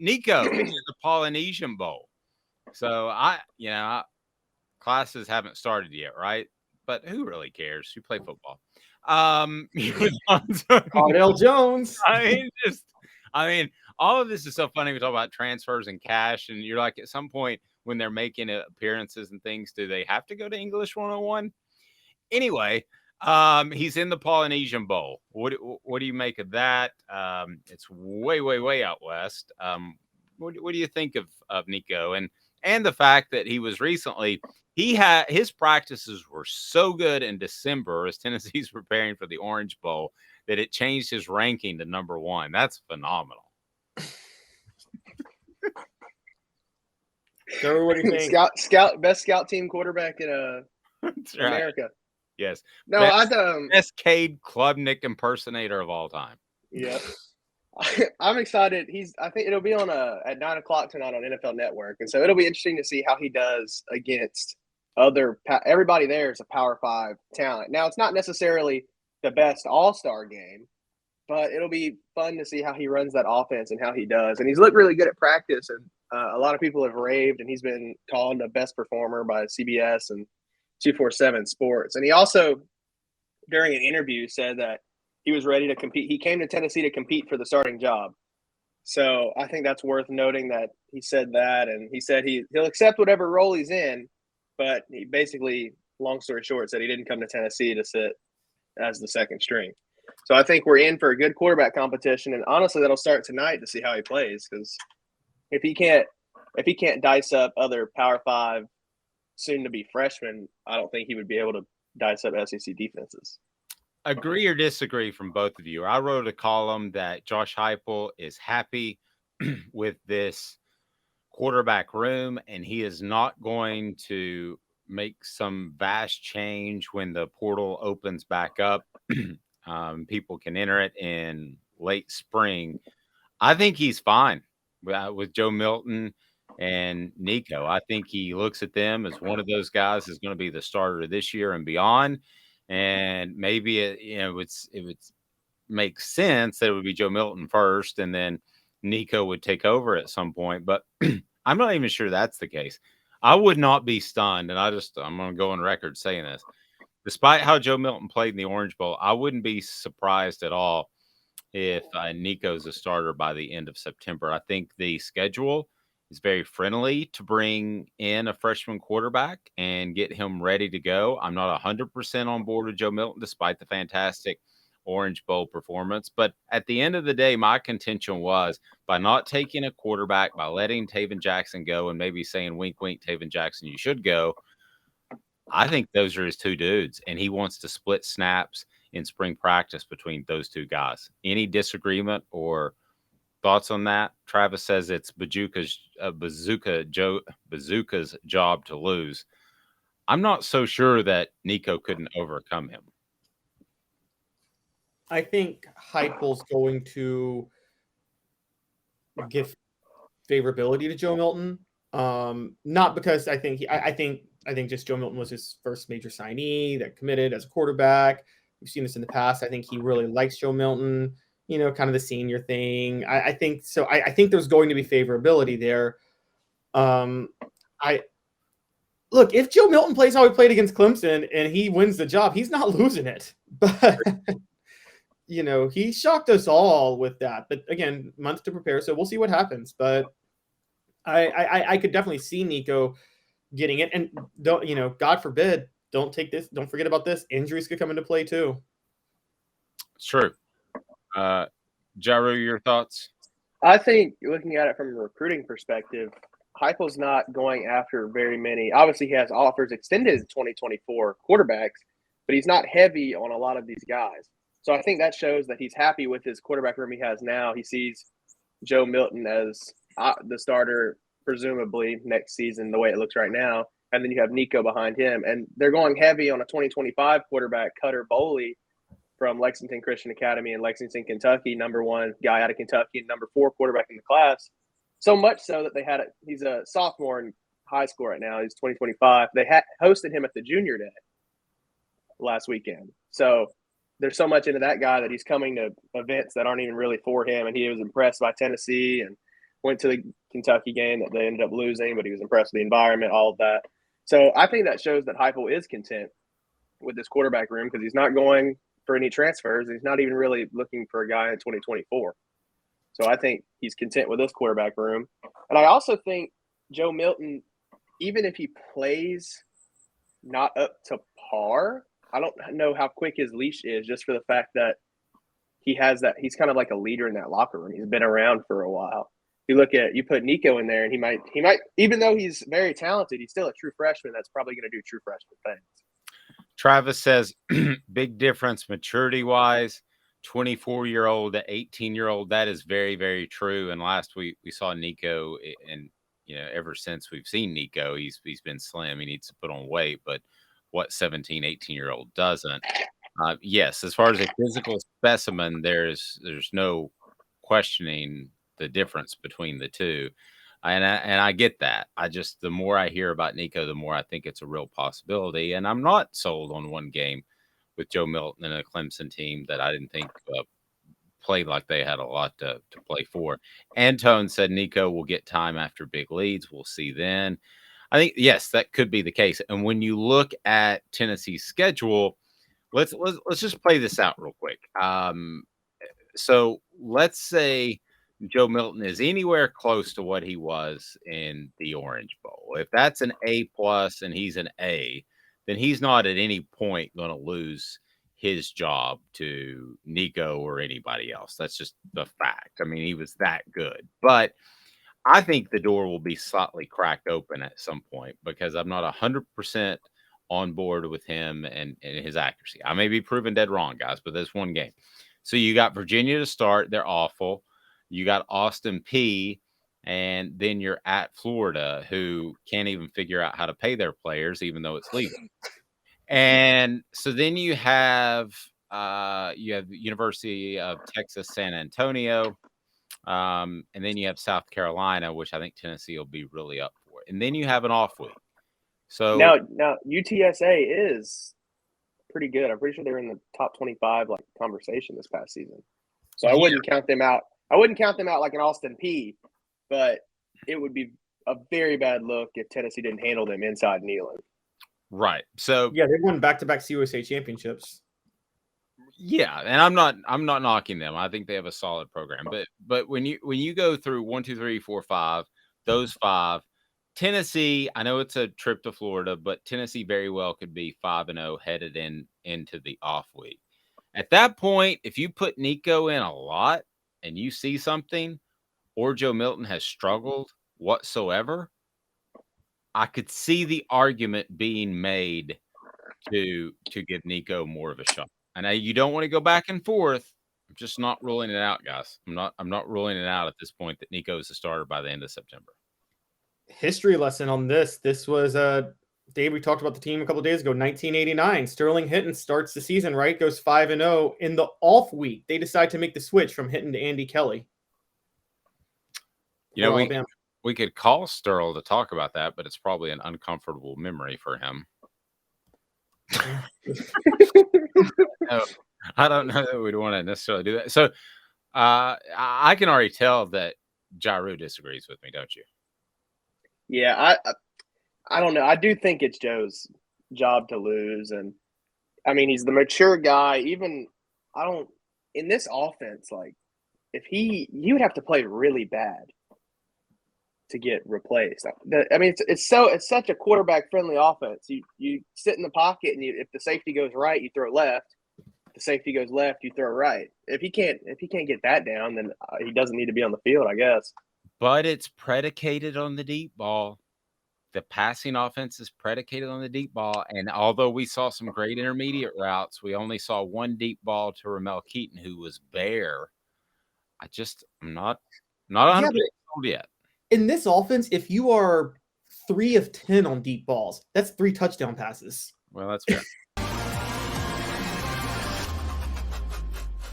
Nico is the Polynesian Bowl. So classes haven't started yet, right? But who really cares? You play football. Cardell Jones. I mean, all of this is so funny. We talk about transfers and cash, and you're like, at some point when they're making appearances and things, do they have to go to English 101? Anyway, he's in the Polynesian Bowl. What do you make of that? It's way out west. What do you think of Nico and the fact that he was recently his practices were so good in December as Tennessee's preparing for the Orange Bowl that it changed his ranking to number 1. That's phenomenal. So what do you think? Best scout team quarterback in America. Right. Yes. No, best Cade Klubnik impersonator of all time. Yeah. I'm excited. I think it'll be on at 9:00 tonight on NFL Network, and so it'll be interesting to see how he does against everybody. There is a Power 5 talent. Now, it's not necessarily the best all-star game, but it'll be fun to see how he runs that offense and how he does. And he's looked really good at practice, and a lot of people have raved, and he's been called the best performer by CBS and 247 Sports. And he also, during an interview, said that he was ready to compete. He came to Tennessee to compete for the starting job. So I think that's worth noting that he said that. And he said he'll accept whatever role he's in, but he basically, long story short, said he didn't come to Tennessee to sit as the second string. So I think we're in for a good quarterback competition. And honestly, that'll start tonight to see how he plays, because if he can't dice up other Power 5 soon-to-be freshmen, I don't think he would be able to dice up SEC defenses. Agree or disagree from both of you? I wrote a column that Josh Heupel is happy with this quarterback room, and he is not going to make some vast change when the portal opens back up. People can enter it in late spring. I think he's fine with Joe Milton and Nico. I think he looks at them as one of those guys is going to be the starter this year and beyond. And maybe it would make sense that it would be Joe Milton first, and then Nico would take over at some point. But I'm not even sure that's the case. I would not be stunned, and I'm going to go on record saying this. Despite how Joe Milton played in the Orange Bowl, I wouldn't be surprised at all if Nico's a starter by the end of September. I think the schedule is very friendly to bring in a freshman quarterback and get him ready to go. I'm not 100% on board with Joe Milton, despite the fantastic Orange Bowl performance. But at the end of the day, my contention was by not taking a quarterback, by letting Taven Jackson go and maybe saying, wink, wink, Taven Jackson, you should go. I think those are his two dudes, and he wants to split snaps in spring practice between those two guys. Any disagreement or thoughts on that? Travis says it's Bazooka's job to lose. I'm not so sure that Nico couldn't overcome him. I think Heupel's going to give favorability to Joe Milton. Not because I think just Joe Milton was his first major signee that committed as a quarterback. We've seen this in the past. I think he really likes Joe Milton, kind of the senior thing. I think so. I think there's going to be favorability there. Look, if Joe Milton plays how he played against Clemson and he wins the job, he's not losing it. But he shocked us all with that. But again, months to prepare, so we'll see what happens. But I could definitely see Nico getting it, and don't, God forbid, don't forget about this. Injuries could come into play too. It's true. Jarreau, your thoughts? I think looking at it from a recruiting perspective, Heupel's not going after very many. Obviously, he has offers extended to 2024 quarterbacks, but he's not heavy on a lot of these guys. So I think that shows that he's happy with his quarterback room he has now. He sees Joe Milton as the starter, presumably next season, the way it looks right now. And then you have Nico behind him. And they're going heavy on a 2025 quarterback, Cutter Boley, from Lexington Christian Academy in Lexington, Kentucky, number 1 guy out of Kentucky and number 4 quarterback in the class. So much so that he's a sophomore in high school right now. He's 2025. They hosted him at the Junior Day last weekend. So there's so much into that guy that he's coming to events that aren't even really for him. And he was impressed by Tennessee. And went to the Kentucky game that they ended up losing, but he was impressed with the environment, all of that. So I think that shows that Heupel is content with this quarterback room because he's not going for any transfers. He's not even really looking for a guy in 2024. So I think he's content with this quarterback room. And I also think Joe Milton, even if he plays not up to par, I don't know how quick his leash is just for the fact that he has that. He's kind of like a leader in that locker room. He's been around for a while. You put Nico in there and he might, even though he's very talented, he's still a true freshman. That's probably going to do true freshman things. Travis says, big difference maturity wise, 24-year-old to 18-year-old. That is very, very true. And last week we saw Nico, and ever since we've seen Nico, he's been slim. He needs to put on weight, but what 17, 18-year-old doesn't? Yes, as far as a physical specimen, there's no questioning the difference between the two. And I get that. The more I hear about Nico, the more I think it's a real possibility. And I'm not sold on one game with Joe Milton and a Clemson team that I didn't think played like they had a lot to play for. Antone said Nico will get time after big leads. We'll see then. I think, yes, that could be the case. And when you look at Tennessee's schedule, let's just play this out real quick. So let's say Joe Milton is anywhere close to what he was in the Orange Bowl. If that's an A+ and he's an A, then he's not at any point going to lose his job to Nico or anybody else. That's just the fact. I mean, he was that good. But I think the door will be slightly cracked open at some point because I'm not 100% on board with him and his accuracy. I may be proven dead wrong, guys, but there's one game. So you got Virginia to start. They're awful. You got Austin P, and then you're at Florida, who can't even figure out how to pay their players, even though it's legal. And so then you have University of Texas, San Antonio, and then you have South Carolina, which I think Tennessee will be really up for. And then you have an off week. So now UTSA is pretty good. I'm pretty sure they were in the top 25 conversation this past season. So I wouldn't count them out. I wouldn't count them out like an Austin P, but it would be a very bad look if Tennessee didn't handle them inside Neyland. Right. So yeah, they won back-to-back CUSA championships. Yeah, and I'm not knocking them. I think they have a solid program. But when you go through 1, 2, 3, 4, 5, those 5, Tennessee, I know it's a trip to Florida, but Tennessee very well could be 5-0 headed into the off week. At that point, if you put Nico in a lot and you see something, or Joe Milton has struggled whatsoever, I could see the argument being made to give Nico more of a shot. I know you don't want to go back and forth. I'm just not ruling it out, guys. I'm not ruling it out at this point that Nico is a starter by the end of September. History lesson on this. This was Dave, we talked about the team a couple of days ago, 1989. Sterling Hinton starts the season, right? Goes 5-0. In the off week, they decide to make the switch from Hinton to Andy Kelly. We could call Sterl to talk about that, but it's probably an uncomfortable memory for him. I don't know that we'd want to necessarily do that. So I can already tell that Jarreau disagrees with me, don't you? Yeah, I don't know. I do think it's Joe's job to lose, and I mean he's the mature guy. Even in this offense, if he would have to play really bad to get replaced. I mean, it's such a quarterback friendly offense. You sit in the pocket, and if the safety goes right, you throw left. If the safety goes left, you throw right. If he can't get that down, then he doesn't need to be on the field, I guess. But it's predicated on the deep ball. The passing offense is predicated on the deep ball, and although we saw some great intermediate routes, we only saw one deep ball to Ramel Keaton, who was bare. I'm not 100% sold yet. In this offense, if you are 3 of 10 on deep balls, that's 3 touchdown passes. Well, that's fair.